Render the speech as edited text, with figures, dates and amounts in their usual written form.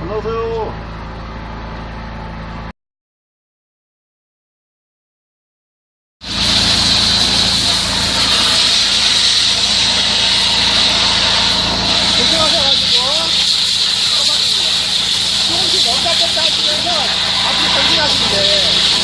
어서오세요. 고생하셔가지고 조금씩 넣다 뺐다 하시면서 앞으로 전진하시면 돼.